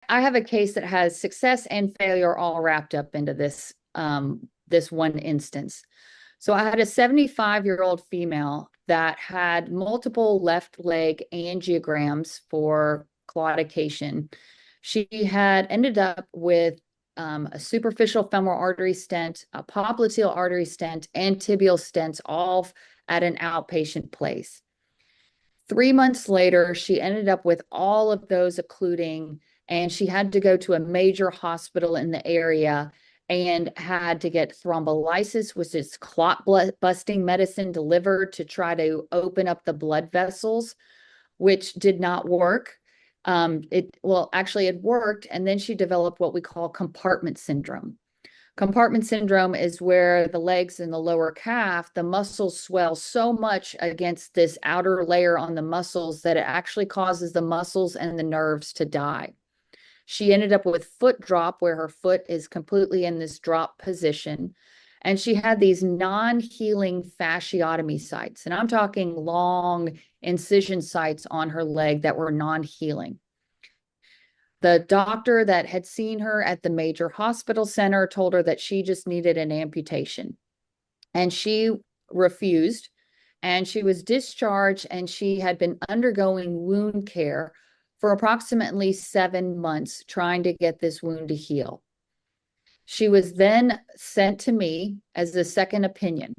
I have a case that has success and failure all wrapped up into this one instance. So I had a 75-year-old female that had multiple left leg angiograms for claudication. She had ended up with a superficial femoral artery stent, a popliteal artery stent, and tibial stents, all at an outpatient place. 3 months later, she ended up with all of those occluding, and she had to go to a major hospital in the area and had to get thrombolysis, which is clot busting medicine, delivered to try to open up the blood vessels, which did not work. Actually, it worked, and then she developed what we call compartment syndrome. Compartment syndrome is where the legs and the lower calf, the muscles swell so much against this outer layer on the muscles that it actually causes the muscles and the nerves to die. She ended up with foot drop, where her foot is completely in this drop position. And she had these non-healing fasciotomy sites. And I'm talking long incision sites on her leg that were non-healing. The doctor that had seen her at the major hospital center told her that she just needed an amputation. And she refused. And she was discharged, and she had been undergoing wound care for approximately 7 months, trying to get this wound to heal. She was then sent to me as a second opinion.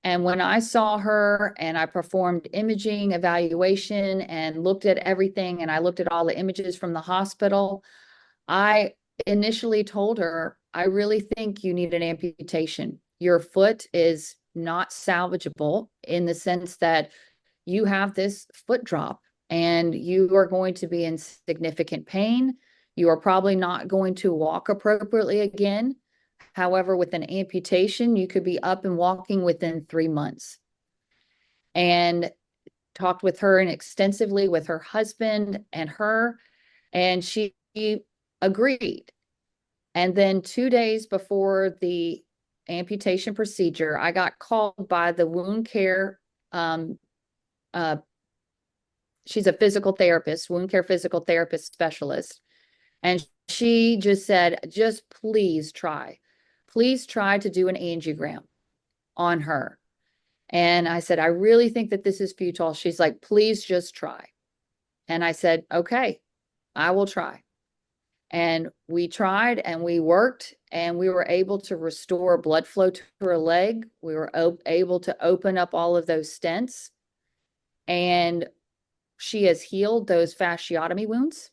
And when I saw her and I performed imaging evaluation and looked at everything, and I looked at all the images from the hospital, I initially told her, I really think you need an amputation. Your foot is not salvageable, in the sense that you have this foot drop and you are going to be in significant pain. You are probably not going to walk appropriately again. However, with an amputation, you could be up and walking within 3 months. And talked with her and extensively with her husband and her, and she agreed. And then 2 days before the amputation procedure, I got called by the wound care. She's a physical therapist, wound care physical therapist specialist. And she just said, just please try to do an angiogram on her. And I said, I really think that this is futile. She's like, please just try. And I said, okay, I will try. And we tried and we worked, and we were able to restore blood flow to her leg. We were able to open up all of those stents, and she has healed those fasciotomy wounds.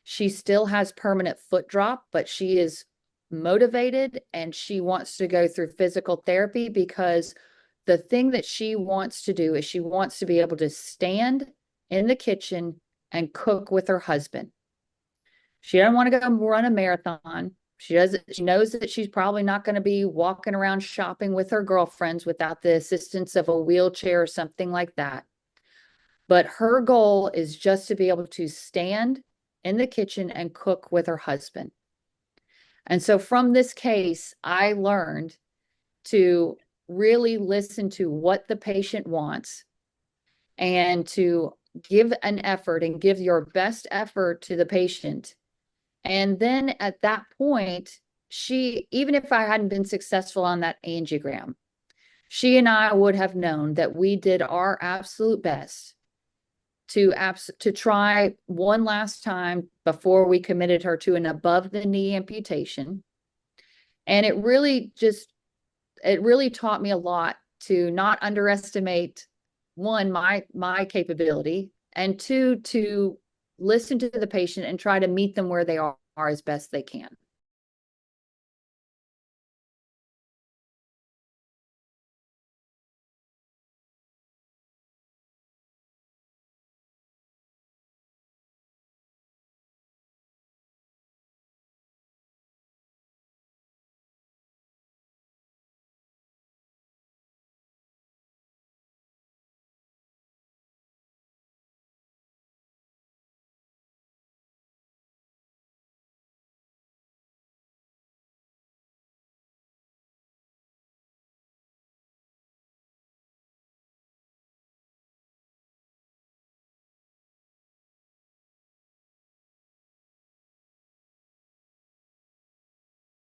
She still has permanent foot drop, but she is motivated and she wants to go through physical therapy, because the thing that she wants to do is she wants to be able to stand in the kitchen and cook with her husband. She doesn't want to go run a marathon. She knows that she's probably not going to be walking around shopping with her girlfriends without the assistance of a wheelchair or something like that. But her goal is just to be able to stand in the kitchen and cook with her husband. And so from this case, I learned to really listen to what the patient wants, and to give an effort and give your best effort to the patient. And then at that point, even if I hadn't been successful on that angiogram, she and I would have known that we did our absolute best to try one last time before we committed her to an above the knee amputation. And it really taught me a lot to not underestimate, one, my capability, and two, to listen to the patient and try to meet them where they are as best they can.